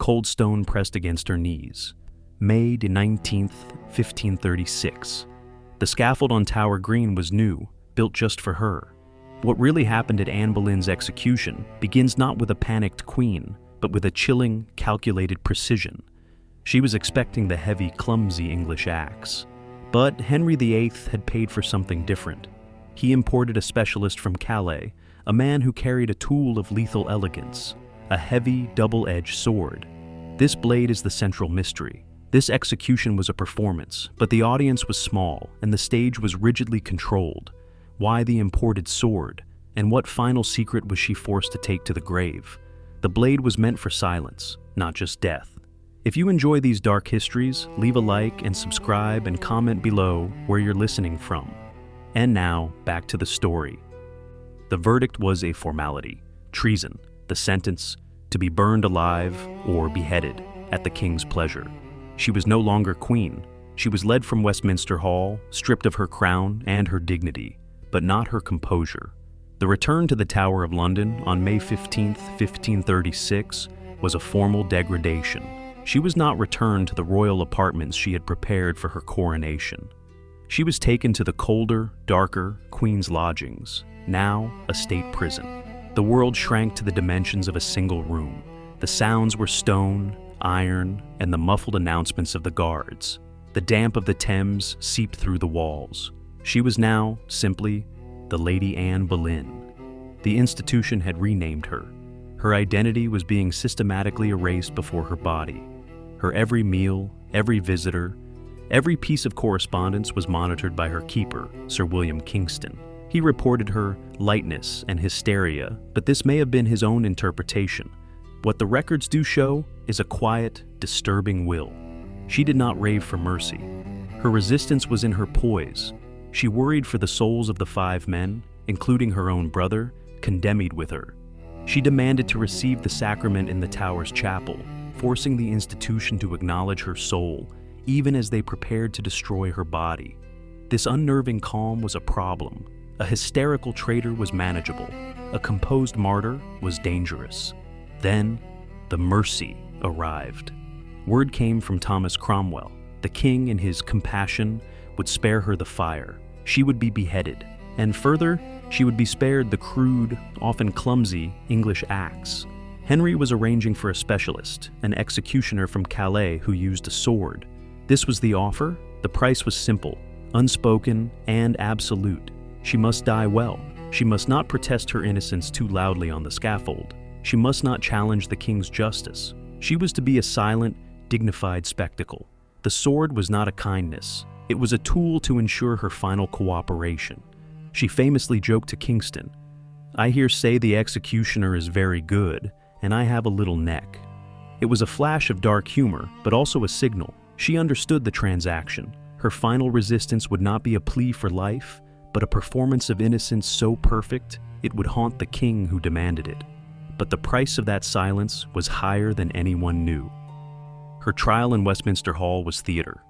cold stone pressed against her knees. May 19th, 1536. The scaffold on Tower Green was new, built just for her. What really happened at Anne Boleyn's execution begins not with a panicked queen, but with a chilling, calculated precision. She was expecting the heavy, clumsy English axe. But Henry VIII had paid for something different. He imported a specialist from Calais, a man who carried a tool of lethal elegance, a heavy, double-edged sword. This blade is the central mystery. This execution was a performance, but the audience was small, and the stage was rigidly controlled. Why the imported sword? And what final secret was she forced to take to the grave? The blade was meant for silence, not just death. If you enjoy these dark histories, leave a like and subscribe and comment below where you're listening from. And now, back to the story. The verdict was a formality: treason, the sentence, to be burned alive or beheaded at the king's pleasure. She was no longer queen. She was led from Westminster Hall, stripped of her crown and her dignity, but not her composure. The return to the Tower of London on May 15, 1536, was a formal degradation. She was not returned to the royal apartments she had prepared for her coronation. She was taken to the colder, darker Queen's Lodgings, now a state prison. The world shrank to the dimensions of a single room. The sounds were stone, iron, and the muffled announcements of the guards. The damp of the Thames seeped through the walls. She was now, simply, the Lady Anne Boleyn. The institution had renamed her. Her identity was being systematically erased before her body. Her every meal, every visitor, every piece of correspondence was monitored by her keeper, Sir William Kingston. He reported her lightness and hysteria, but this may have been his own interpretation. What the records do show is a quiet, disturbing will. She did not rave for mercy. Her resistance was in her poise. She worried for the souls of the 5 men, including her own brother, condemned with her. She demanded to receive the sacrament in the Tower's chapel, forcing the institution to acknowledge her soul, even as they prepared to destroy her body. This unnerving calm was a problem. A hysterical traitor was manageable. A composed martyr was dangerous. Then, the mercy arrived. Word came from Thomas Cromwell. The king, in his compassion, would spare her the fire. She would be beheaded. And further, she would be spared the crude, often clumsy, English axe. Henry was arranging for a specialist, an executioner from Calais who used a sword. This was the offer. The price was simple, unspoken, and absolute. She must die well. She must not protest her innocence too loudly on the scaffold. She must not challenge the king's justice. She was to be a silent, dignified spectacle. The sword was not a kindness. It was a tool to ensure her final cooperation. She famously joked to Kingston, "I hear say the executioner is very good, and I have a little neck." It was a flash of dark humor, but also a signal. She understood the transaction. Her final resistance would not be a plea for life, but a performance of innocence so perfect it would haunt the king who demanded it. But the price of that silence was higher than anyone knew. Her trial in Westminster Hall was theater.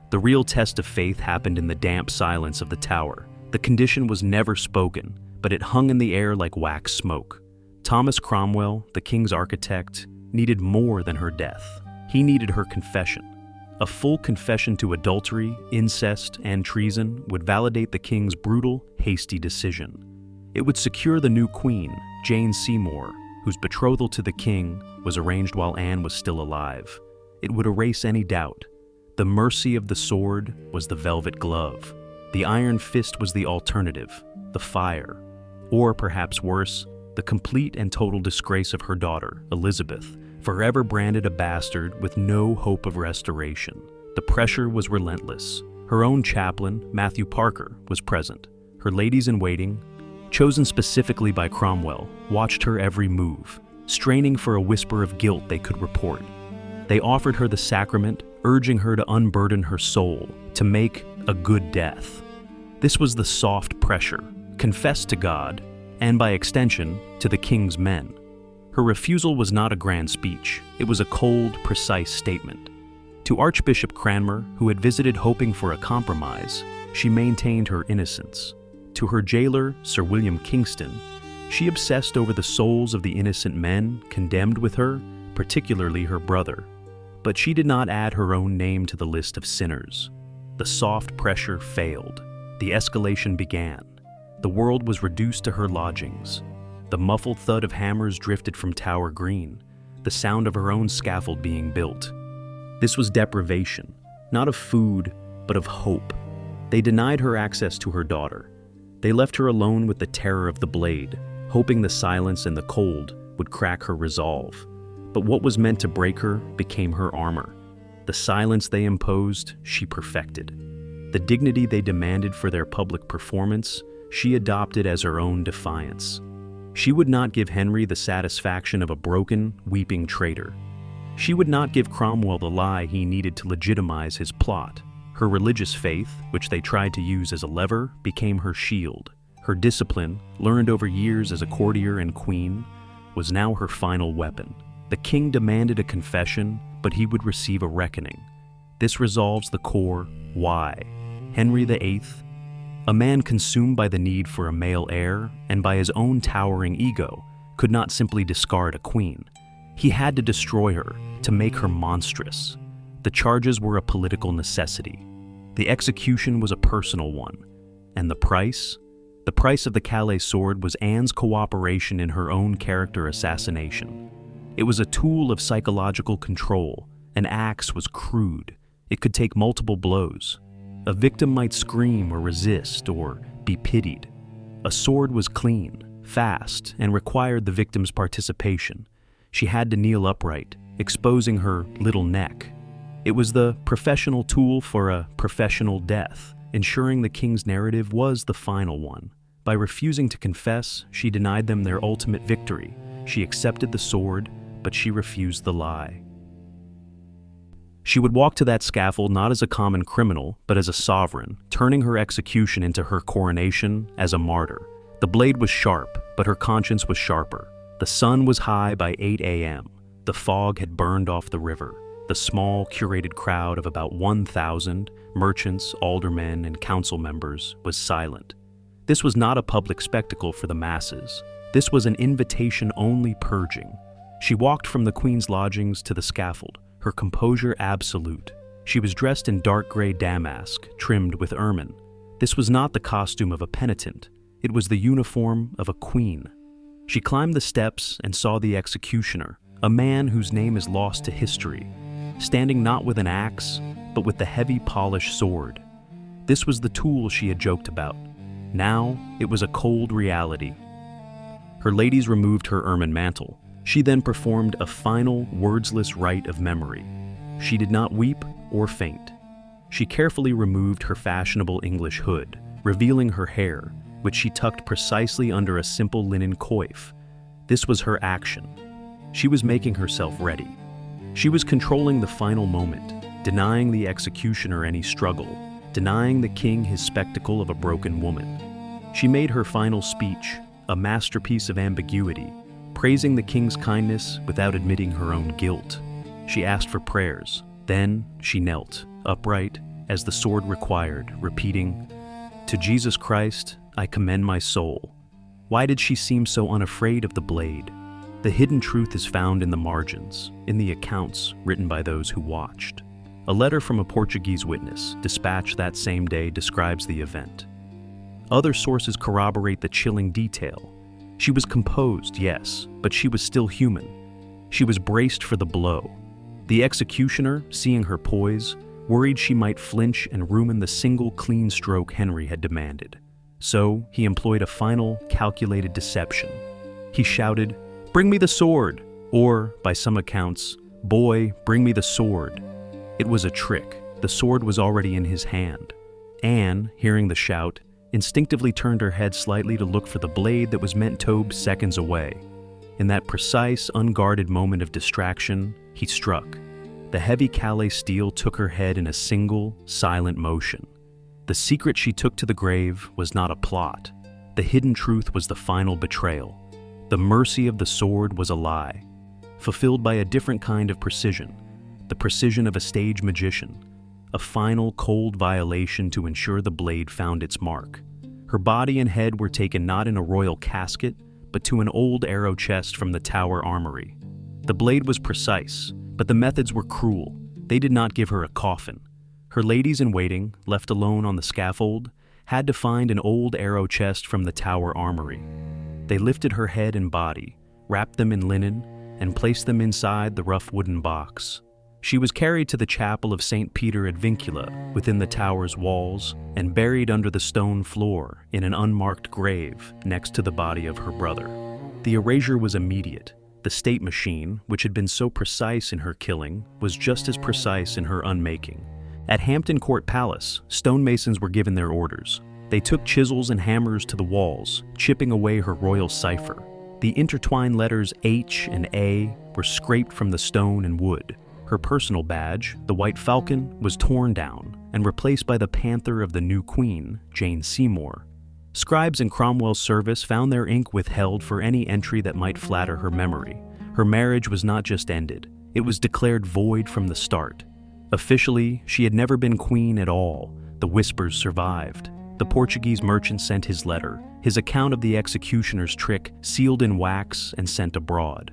The real test of faith happened in the damp silence of the Tower. The condition was never spoken, but it hung in the air like wax smoke. Thomas Cromwell, the king's architect, needed more than her death. He needed her confession. A full confession to adultery, incest, and treason would validate the king's brutal, hasty decision. It would secure the new queen, Jane Seymour, whose betrothal to the king was arranged while Anne was still alive. It would erase any doubt. The mercy of the sword was the velvet glove. The iron fist was the alternative, the fire. Or perhaps worse, the complete and total disgrace of her daughter, Elizabeth, forever branded a bastard with no hope of restoration. The pressure was relentless. Her own chaplain, Matthew Parker, was present. Her ladies-in-waiting, chosen specifically by Cromwell, watched her every move, straining for a whisper of guilt they could report. They offered her the sacrament, urging her to unburden her soul, to make a good death. This was the soft pressure, confessed to God, and by extension, to the king's men. Her refusal was not a grand speech. It was a cold, precise statement. To Archbishop Cranmer, who had visited hoping for a compromise, she maintained her innocence. To her jailer, Sir William Kingston, she obsessed over the souls of the innocent men condemned with her, particularly her brother. But she did not add her own name to the list of sinners. The soft pressure failed. The escalation began. The world was reduced to her lodgings. The muffled thud of hammers drifted from Tower Green, the sound of her own scaffold being built. This was deprivation, not of food, but of hope. They denied her access to her daughter. They left her alone with the terror of the blade, hoping the silence and the cold would crack her resolve. But what was meant to break her became her armor. The silence they imposed, she perfected. The dignity they demanded for their public performance, she adopted as her own defiance. She would not give Henry the satisfaction of a broken, weeping traitor. She would not give Cromwell the lie he needed to legitimize his plot. Her religious faith, which they tried to use as a lever, became her shield. Her discipline, learned over years as a courtier and queen, was now her final weapon. The king demanded a confession, but he would receive a reckoning. This resolves the core why. Henry VIII, a man consumed by the need for a male heir and by his own towering ego, could not simply discard a queen. He had to destroy her, to make her monstrous. The charges were a political necessity. The execution was a personal one. And the price? The price of the Calais Sword was Anne's cooperation in her own character assassination. It was a tool of psychological control. An axe was crude. It could take multiple blows. A victim might scream or resist or be pitied. A sword was clean, fast, and required the victim's participation. She had to kneel upright, exposing her little neck. It was the professional tool for a professional death, ensuring the king's narrative was the final one. By refusing to confess, she denied them their ultimate victory. She accepted the sword, but she refused the lie. She would walk to that scaffold not as a common criminal, but as a sovereign, turning her execution into her coronation as a martyr. The blade was sharp, but her conscience was sharper. The sun was high by 8 a.m. The fog had burned off the river. The small, curated crowd of about 1,000 merchants, aldermen, and council members was silent. This was not a public spectacle for the masses. This was an invitation-only purging. She walked from the Queen's lodgings to the scaffold, her composure absolute. She was dressed in dark gray damask, trimmed with ermine. This was not the costume of a penitent. It was the uniform of a queen. She climbed the steps and saw the executioner, a man whose name is lost to history, standing not with an axe, but with the heavy polished sword. This was the tool she had joked about. Now it was a cold reality. Her ladies removed her ermine mantle. She then performed a final, wordsless rite of memory. She did not weep or faint. She carefully removed her fashionable English hood, revealing her hair, which she tucked precisely under a simple linen coif. This was her action. She was making herself ready. She was controlling the final moment, denying the executioner any struggle, denying the king his spectacle of a broken woman. She made her final speech, a masterpiece of ambiguity, praising the king's kindness without admitting her own guilt. She asked for prayers. Then she knelt, upright, as the sword required, repeating, "To Jesus Christ, I commend my soul." Why did she seem so unafraid of the blade? The hidden truth is found in the margins, in the accounts written by those who watched. A letter from a Portuguese witness, dispatched that same day, describes the event. Other sources corroborate the chilling detail. She was composed, yes, but she was still human. She was braced for the blow. The executioner, seeing her poise, worried she might flinch and ruin the single clean stroke Henry had demanded. So he employed a final, calculated deception. He shouted, "Bring me the sword!" Or, by some accounts, "Boy, bring me the sword." It was a trick. The sword was already in his hand. Anne, hearing the shout, instinctively turned her head slightly to look for the blade that was meant Tobe seconds away. In that precise, unguarded moment of distraction, he struck. The heavy Calais steel took her head in a single, silent motion. The secret she took to the grave was not a plot. The hidden truth was the final betrayal. The mercy of the sword was a lie, fulfilled by a different kind of precision, the precision of a stage magician, a final, cold violation to ensure the blade found its mark. Her body and head were taken not in a royal casket, but to an old arrow chest from the Tower Armory. The blade was precise, but the methods were cruel. They did not give her a coffin. Her ladies-in-waiting, left alone on the scaffold, had to find an old arrow chest from the Tower armory. They lifted her head and body, wrapped them in linen, and placed them inside the rough wooden box. She was carried to the chapel of St. Peter ad Vincula within the tower's walls and buried under the stone floor in an unmarked grave next to the body of her brother. The erasure was immediate. The state machine, which had been so precise in her killing, was just as precise in her unmaking. At Hampton Court Palace, stonemasons were given their orders. They took chisels and hammers to the walls, chipping away her royal cipher. The intertwined letters H and A were scraped from the stone and wood. Her personal badge, the White Falcon, was torn down and replaced by the panther of the new queen, Jane Seymour. Scribes in Cromwell's service found their ink withheld for any entry that might flatter her memory. Her marriage was not just ended, it was declared void from the start. Officially, she had never been queen at all. The whispers survived. The Portuguese merchant sent his letter, his account of the executioner's trick sealed in wax and sent abroad.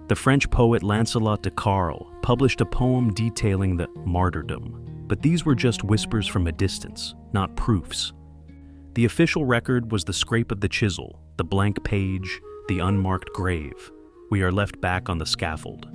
The French poet Lancelot de Carle published a poem detailing the martyrdom, but these were just whispers from a distance, not proofs. The official record was the scrape of the chisel, the blank page, the unmarked grave. We are left back on the scaffold.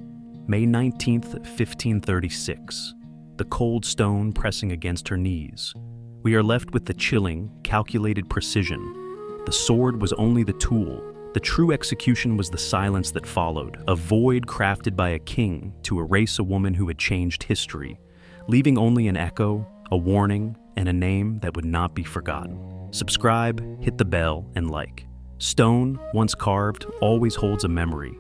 May 19th, 1536. The cold stone pressing against her knees. We are left with the chilling, calculated precision. The sword was only the tool. The true execution was the silence that followed, a void crafted by a king to erase a woman who had changed history, leaving only an echo, a warning, and a name that would not be forgotten. Subscribe, hit the bell, and like. Stone, once carved, always holds a memory.